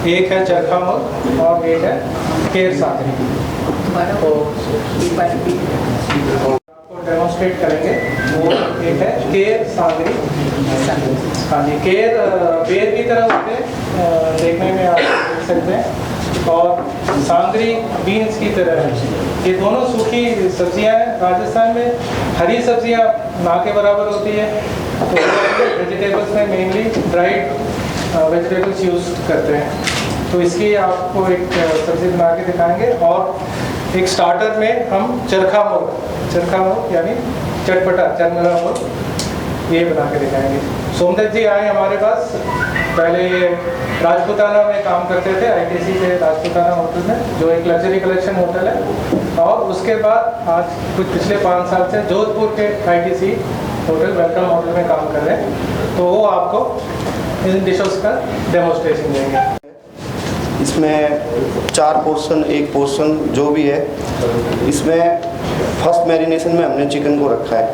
एक है चरखा मुर्ग और एक है केर सांगरी। तो आपको डेमोन्स्ट्रेट करेंगे। वो एक है केर सांगरी। हाँ जी, केर बेर की तरह होते हैं, देखने में आप देख सकते हैं, और सांगरी बीन्स की तरह है। ये दोनों सूखी सब्जियां हैं। राजस्थान में हरी सब्जियां ना के बराबर होती है, तो वेजिटेबल्स में मेनली ड्राइड वेजिटेबल्स यूज़ करते हैं। तो इसकी आपको एक सब्जी बना के दिखाएंगे। और एक स्टार्टर में हम चरखा मुर्ग यानी चटपटा चरमरा मुर्ग ये बना के दिखाएंगे। सोमदत्त जी आए हमारे पास, पहले ये राजपूताना में काम करते थे, आईटीसी के राजपूताना होटल में, जो एक लग्जरी कलेक्शन होटल है। और उसके बाद आज कुछ पिछले 5 साल से जोधपुर के आईटीसी होटल वेलकम होटल में काम कर रहे हैं। तो वो आपको इन डिशेस का डेमोन्स्ट्रेशन देंगे। इसमें 4 पोर्शन, एक पोर्शन जो भी है, इसमें फर्स्ट मैरिनेशन में हमने चिकन को रखा है।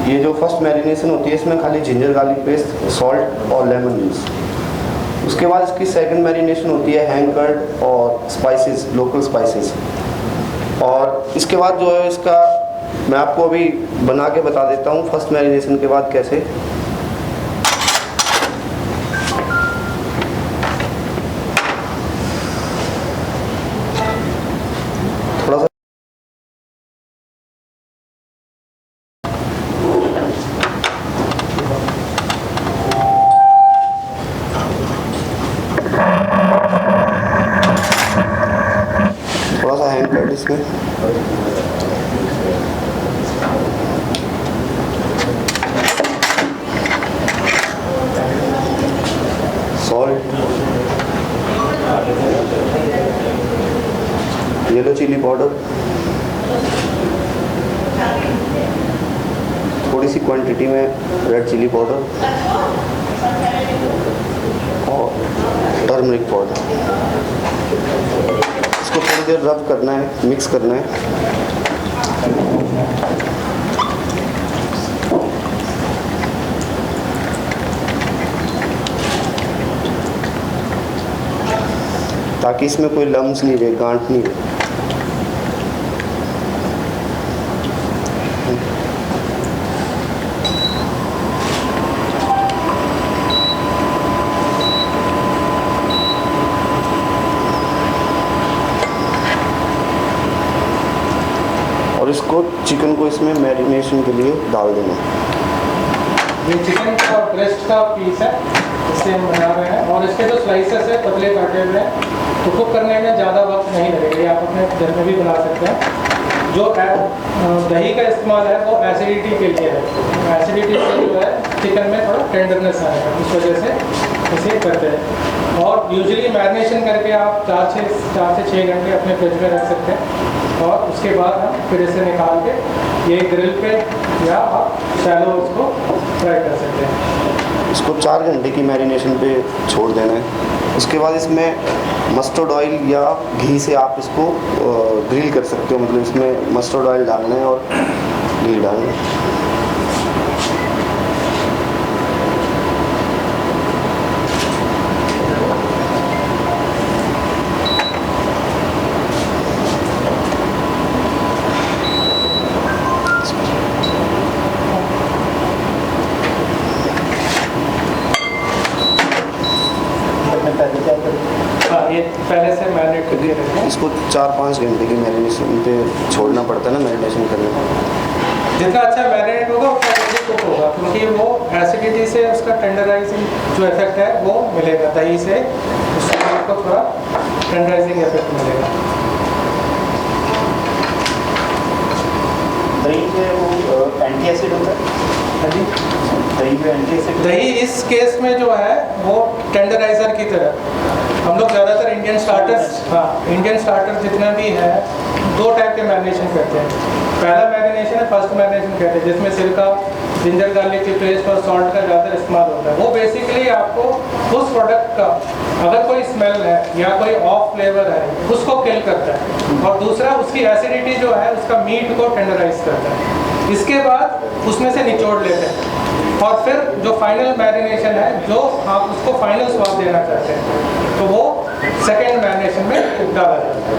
ये जो फर्स्ट मैरिनेशन होती है, इसमें खाली जिंजर गार्लिक पेस्ट, सॉल्ट और लेमन जूस। उसके बाद इसकी सेकंड मैरिनेशन होती है हैंग कर्ड और स्पाइसेस, लोकल स्पाइसेस। और इसके बाद जो है इसका मैं आपको अभी बना के बता देता हूँ फर्स्ट मैरिनेशन के बाद कैसे। थोड़ा सा हैंग कर्ड इसमें, सॉल्ट, येलो चिली पाउडर, थोड़ी सी क्वांटिटी में रेड चिली पाउडर और टर्मरिक पाउडर। इसको थोड़ी देर रब करना है, मिक्स करना है। ताकि इसमें कोई लम्स नहीं रहे, गांठ नहीं रहे। और इसको चिकन को इसमें मैरिनेशन के लिए डाल देना। ये चिकन का ब्रेस्ट का पीस है, इससे हम बना रहे हैं। और इसके जो स्लाइसेस है पतले काटे हुए हैं, तो कुक करने में ज़्यादा वक्त नहीं लगेगा। ये आप अपने घर में भी बना सकते हैं। जो दही का इस्तेमाल है वो एसिडिटी के लिए है। एसिडिटी से जो है चिकन में थोड़ा टेंडरनेस आएगा, इस वजह से इसे करते हैं। और यूजुअली मैरिनेशन करके आप 4 से 6 घंटे अपने फ्रिज में रख सकते हैं। और उसके बाद हम फिर इसे निकाल के ये ग्रिल पे या आप शैलो उसको फ्राई कर सकते हैं। इसको 4 घंटे की मैरिनेशन पे छोड़ देना है। उसके बाद इसमें मस्टर्ड ऑयल या घी से आप इसको ग्रिल कर सकते हो। मतलब इसमें मस्टर्ड ऑयल डालना है और घी डालना है। ये पहले से मैरिनेट करके रखते हैं। इसको 4-5 घंटे की मैरिनेशन पे छोड़ना पड़ता है ना, मैरिनेशन करने में। जितना अच्छा मैरिनेट होगा उतना जल्दी कुक होगा, क्योंकि वो एसिडिटी से उसका टेंडराइजिंग जो इफेक्ट है वो मिलेगा। दही से उससे आपको थोड़ा टेंडराइजिंग इफेक्ट मिलेगा। दही में वो एंटी एसिड होता है। हाँ जी, दही में एंटी एसिड। दही इस केस में जो है वो टेंडराइजर की तरह। हम लोग ज़्यादातर इंडियन स्टार्टर जितना भी है 2 टाइप के मैरिनेशन करते हैं। पहला मैरिनेशन है फर्स्ट मैरिनेशन कहते हैं, जिसमें सिरका, जिंजर गार्लिक की पेस्ट और सॉल्ट का ज़्यादा इस्तेमाल होता है। वो बेसिकली आपको उस प्रोडक्ट का अगर कोई स्मेल है या कोई ऑफ फ्लेवर है उसको किल करता है। और दूसरा उसकी एसिडिटी जो है उसका मीट को टेंडराइज करता है। इसके बाद उसमें से निचोड़ लेते हैं। और फिर जो फाइनल मैरिनेशन है, जो आप उसको फाइनल स्वाद देना चाहते हैं, तो वो सेकेंड मैरिनेशन में डाला जाता है।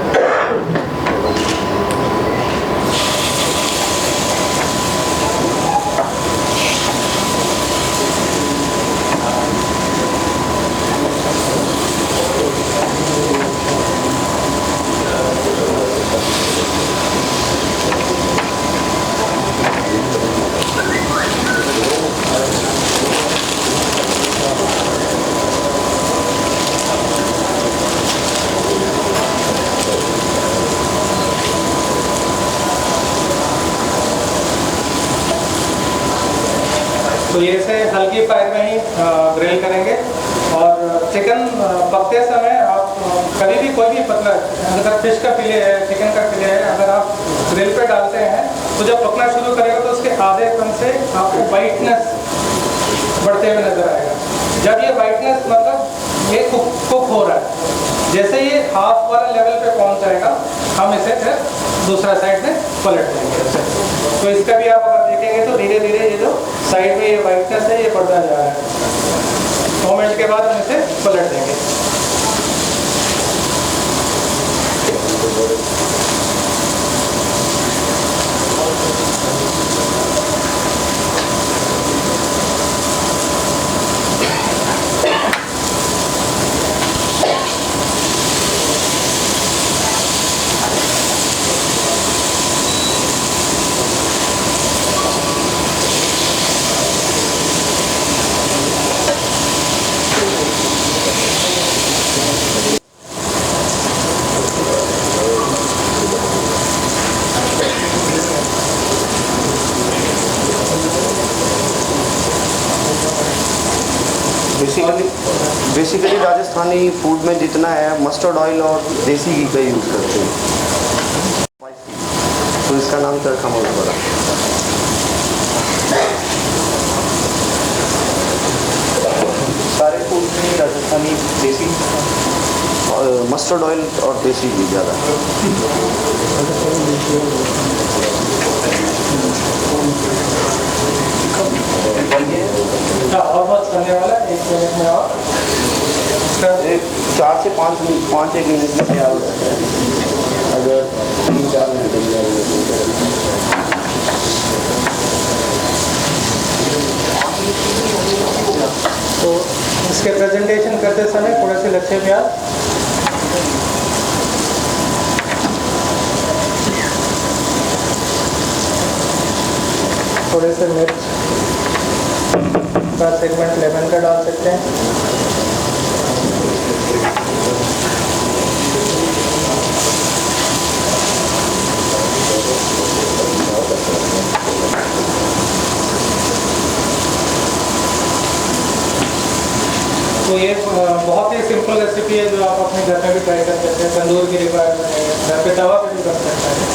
तो ये से हल्की फायर में ही ग्रिल करेंगे। और चिकन पकते समय आप कभी भी कोई भी पतला, अगर फिश का फिले है, चिकन का फिले है, अगर आप ग्रिल पे डालते हैं तो जब पकना शुरू करेगा तो उसके आधे कम से आपको वाइटनेस बढ़ते हुए नजर आएगा। जब ये वाइटनेस मतलब ये कुक हो रहा है, जैसे ये हाफ वाले लेवल पे पहुंच जाएगा, हम इसे फिर दूसरा साइड में पलट देंगे। तो इसका भी आप अगर देखेंगे तो धीरे धीरे ये जो साइड में ये वाइटनेस है ये बढ़ता जा रहा है। 2 मिनट के बाद हम इसे पलट देंगे। बेसिकली राजस्थानी फूड में जितना है मस्टर्ड ऑयल और देसी घी का यूज़ करते हैं, तो इसका नाम चरखा मोल पड़ा। सारे फूड में राजस्थानी देसी मस्टर्ड ऑयल और देसी घी ज़्यादा। और बहुत करने वाला 1 मिनट में और 4 से 5 मिनट, 5-1 मिनट में तैयार हो जाता है। अगर 3-4 मिनट लग जाएगा। तो इसके प्रेजेंटेशन करते समय थोड़े से लच्छे प्याज, थोड़े से मिर्च का सेगमेंट लेमन का डाल सकते हैं। तो ये बहुत ही सिंपल रेसिपी है जो आप अपने घर में भी ट्राई कर सकते हैं। तंदूर की रिक्वायरमेंट है, घर पे तवा पे भी कर सकते हैं।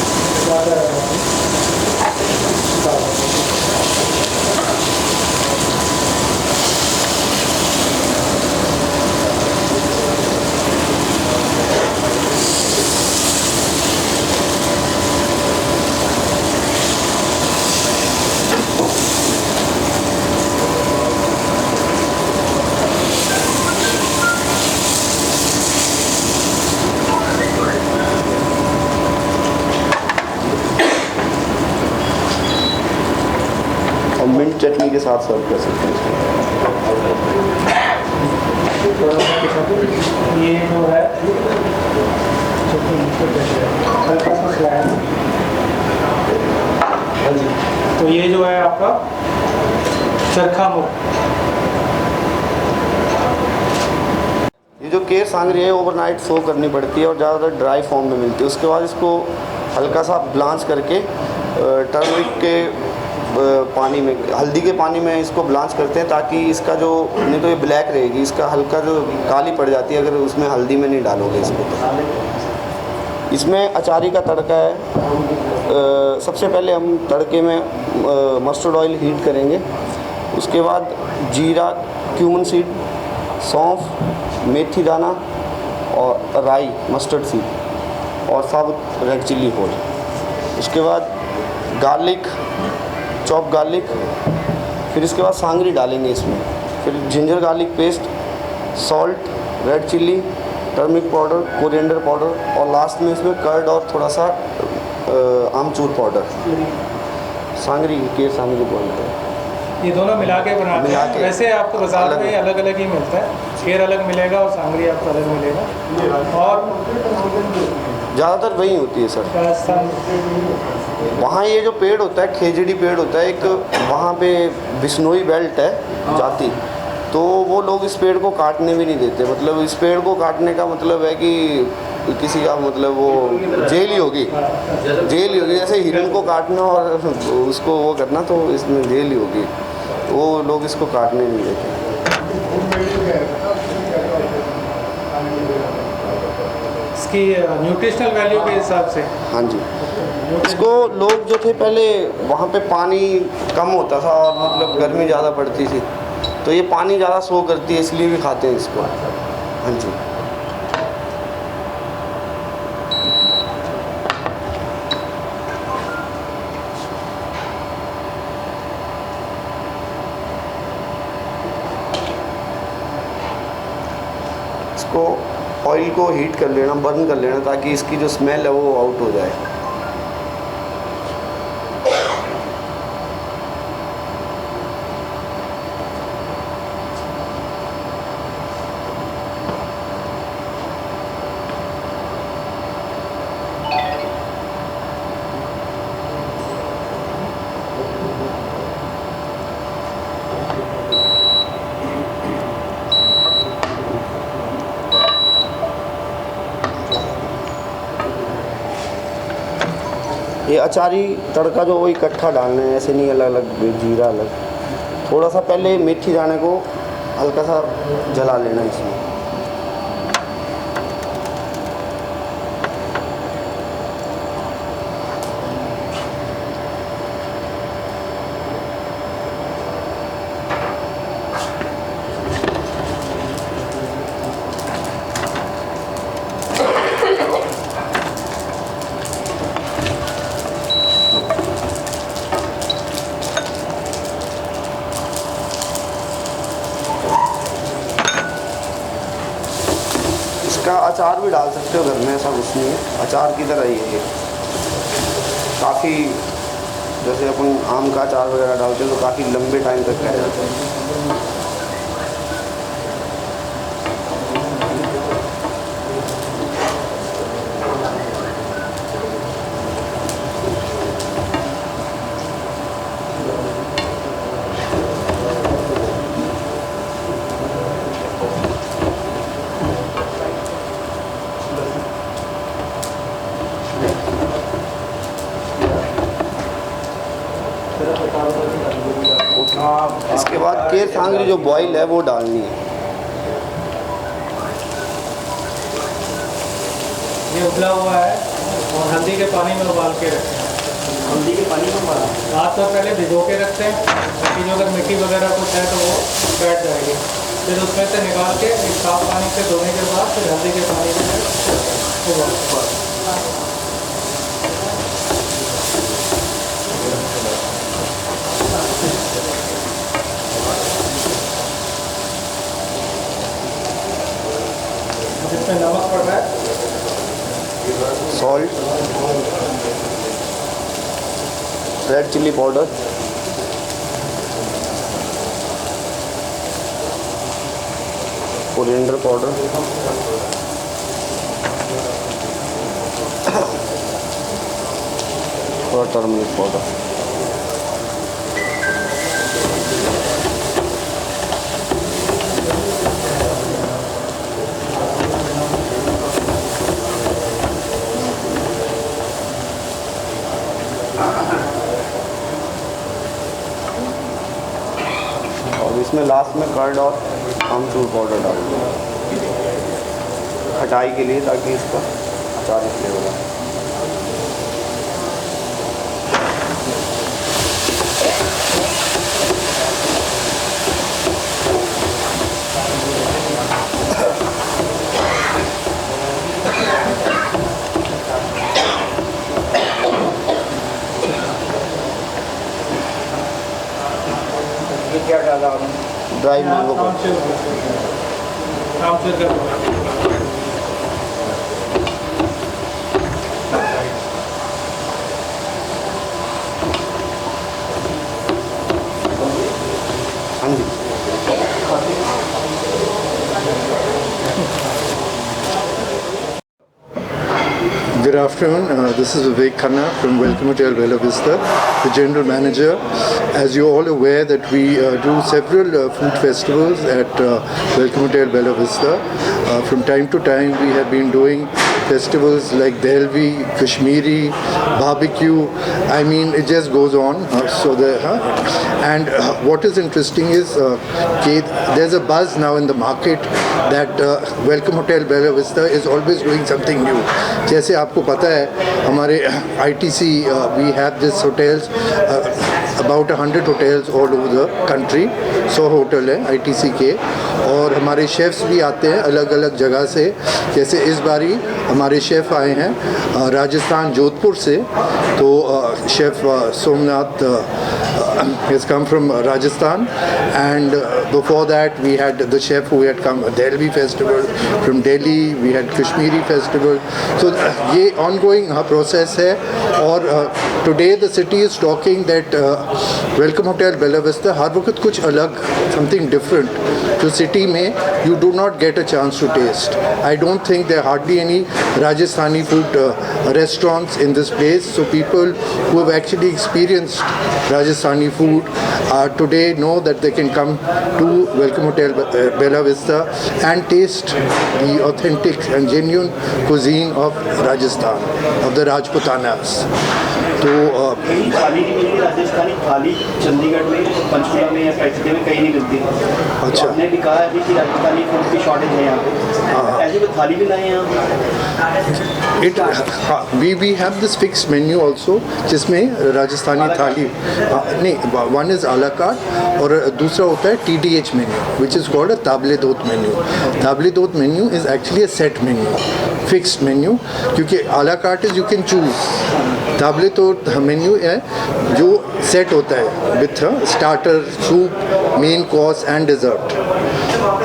मिंट चटनी के साथ सर्व कर सकते हैं। ये जो है हल्का सा स्लाइस, तो ये जो है आपका चरखा मुख। ये जो केर सांगरी है ओवरनाइट सो करनी पड़ती है और ज़्यादातर ड्राई फॉर्म में मिलती है। उसके बाद इसको हल्का सा ब्लांच करके टर्मरिक के पानी में, हल्दी के पानी में इसको ब्लांच करते हैं, ताकि इसका जो, नहीं तो ये ब्लैक रहेगी, इसका हल्का जो काली पड़ जाती है अगर उसमें हल्दी में नहीं डालोगे इसको। तो इसमें अचारी का तड़का है। सबसे पहले हम तड़के में मस्टर्ड ऑयल हीट करेंगे। उसके बाद जीरा, क्यूमन सीड, सौंफ, मेथी दाना और राई, मस्टर्ड सीड और साबुत रेड चिल्ली पाउडर। उसके बाद गार्लिक, चॉप गार्लिक, फिर इसके बाद सांगरी डालेंगे इसमें, फिर ginger garlic paste, salt, red chilli, turmeric powder, coriander powder और लास्ट में इसमें कर्ड और थोड़ा सा आमचूर पाउडर। सांगरी के सांगरी बोलते हैं। ये दोनों मिला के बनाते मिला हैं। के। वैसे आपको बाजार अलग में अलग अलग ही मिलता है, केर अलग मिलेगा और सांगरी आपको अलग मिलेगा। और ज़्यादातर वही होती है सर। राजस्थान वहाँ ये जो पेड़ होता है, खेजड़ी पेड़ होता है एक, वहाँ पे बिश्नोई बेल्ट है जाति, तो वो लोग इस पेड़ को काटने भी नहीं देते। मतलब इस पेड़ को काटने का मतलब है कि किसी का मतलब वो जेल ही होगी, जेल ही होगी। जैसे हिरन को काटना और उसको वो करना, तो इसमें जेल ही होगी। वो लोग इसको काटने नहीं देते। इसकी न्यूट्रिशनल वैल्यू के हिसाब से हाँ जी, इसको लोग जो थे पहले, वहाँ पे पानी कम होता था और मतलब गर्मी ज़्यादा पड़ती थी, तो ये पानी ज़्यादा सो करती है, इसलिए भी खाते हैं इसको। हाँ जी। इसको ऑयल को हीट कर लेना, बर्न कर लेना, ताकि इसकी जो स्मेल है वो आउट हो जाए। ये अचारी तड़का जो वो इकट्ठा डालना है, ऐसे नहीं अलग अलग, जीरा अलग। थोड़ा सा पहले मेथी दाने को हल्का सा जला लेना इसमें। इसका अचार भी डाल सकते हो घर में, ऐसा कुछ नहीं है, अचार की तरह ही है ये। काफ़ी, जैसे अपन आम का अचार वगैरह डालते हैं तो काफ़ी लंबे टाइम तक रह जाता है। इसके बाद केर सांगरी जो बॉयल है वो डालनी है। ये उबला हुआ है और हल्दी के पानी में उबाल के रखते हैं। हल्दी के पानी में मारा। रात को पहले भिगो के रखते हैं, ताकि जो अगर मिट्टी वगैरह कुछ है तो वो बैठ जाएगी। फिर उसमें से निकाल के एक साफ पानी से धोने के बाद फिर हल्दी के पानी में उबाल। जिसमें नमक पड़ रहा है, salt, red chilli powder, coriander powder, और टर्मरिक पाउडर। और इसमें लास्ट में कर्ड और आमचूर पाउडर डाल दो खटाई के लिए, ताकि इसका अचार फ्लेवर आए। ड्राई मैंगो रामचूर का हाँ जी। Good afternoon. This is Vivek Khanna from Welcome Hotel Bella Vista, the General Manager. As you're all aware that we do several food festivals at Welcome Hotel Bella Vista. From time to time we have been doing festivals like Delhi, Kashmiri, barbecue. I mean, it just goes on. And what is interesting is there's a buzz now in the market that Welcome Hotel Bella Vista is always doing something new. जैसे आपको पता है हमारे ITC we have these hotels about 100 hotels all over the country. 100 hotel है ITC के और हमारे chefs भी आते हैं अलग अलग जगह से. जैसे इस बारी हमारे शेफ़ आए हैं राजस्थान जोधपुर से. तो chef Somnath has come from Rajasthan, and before that we had the chef who had come Delhi festival from Delhi, we had Kashmiri festival. So ये ongoing process है. और today the city is talking that Welcome Hotel Bella Vista हर वक्त कुछ अलग, something different जो city में you do not get a chance to taste. I don't think there are hardly any Rajasthani food restaurants in this place. So people who have actually experienced Rajasthani food today know that they can come to Welcome Hotel Bella Vista and taste the authentic and genuine cuisine of Rajasthan, of the Rajputanas. तो थाली नहीं मिलती राजस्थानी थाली चंडीगढ़ में, पंचकुला में या पैसे में कहीं नहीं मिलती. अच्छा. आपने भी कहा है कि राजस्थानी फूड की शॉर्टेज है यहाँ पे. ऐसी कोई थाली भी लाए यहाँ. we have this fixed menu also जिसमें राजस्थानी थाली नहीं, one is a la carte और दूसरा होता है TDH menu which is called a table d'hôte menu. Table d'hôte menu is actually a set menu, fixed menu, क्योंकि a la carte is you can choose. table d'hôte menu है जो set होता है with starter, soup, main course and dessert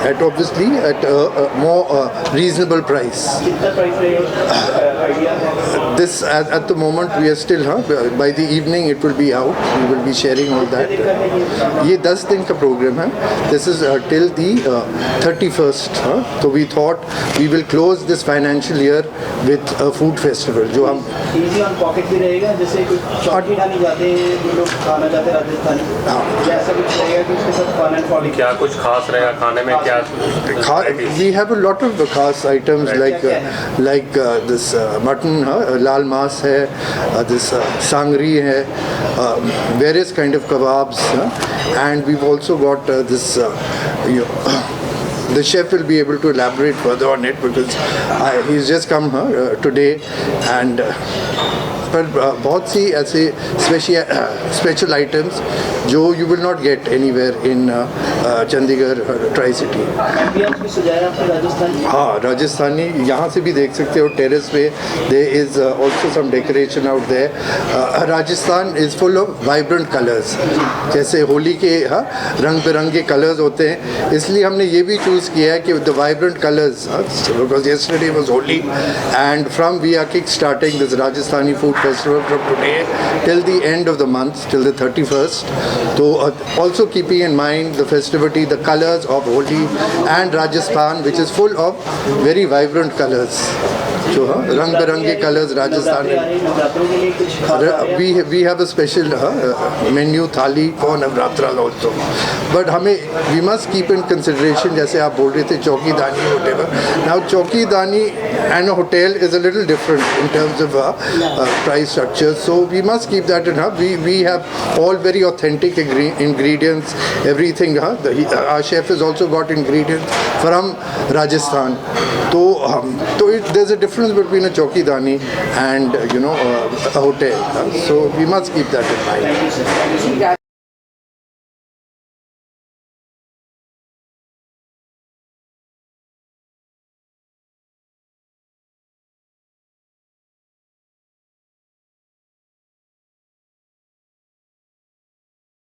at obviously at a more reasonable price. कितना price रहेगा idea है? This at the moment we are still by the evening it will be out. We will be sharing all that. ये 10 दिन का program है. This is till the 31st. So we thought we will close this financial year with a food festival. जो हम easy on pocket भी रहेगा, जैसे कुछ चौकी खाने जाते हैं जो लोग खाना चाहते हैं राजस्थानी, ऐसा कुछ रहेगा कि उसके साथ खाना पॉलिक क्या कुछ खास रहेगा खाने में? क्या we have a lot of khas items like this mutton, lal mas hai, this sangri hai, various kind of kebabs, and we've also got this the chef will be able to elaborate further on it because he's just come today and पर बहुत सी ऐसे special items जो you will not gate anywhere in Chandigarh tri city. Ambience भी सजाया आपने राजस्थानी? हाँ, राजस्थानी यहाँ से भी देख सकते हो. टेरेस पे there is also some decoration out there. Rajasthan is full of vibrant colours. जैसे होली के रंग बिरंगे कलर्स होते हैं, इसलिए हमने ये भी चूज़ किया है कि the vibrant colours because yesterday was Holi and from we are kick starting this Rajasthani food festival from today till the end of the month, till the 31st. So also keeping in mind the festivity, the colors of Holi and Rajasthan which is full of very vibrant colors. जो रंग बिरंगे colours Rajasthan में. we have a special menu थाली for Navratra also. But हमें we must keep in consideration, जैसे आप बोल रहे थे चौकीदानी whatever. Now चौकीदानी and a hotel is a little different in terms of price structure. So we must keep that in. We have all very authentic ingredients, everything. Our chef has also got ingredients from Rajasthan. So there's a difference between a chowkidani and a hotel. So we must keep that in mind.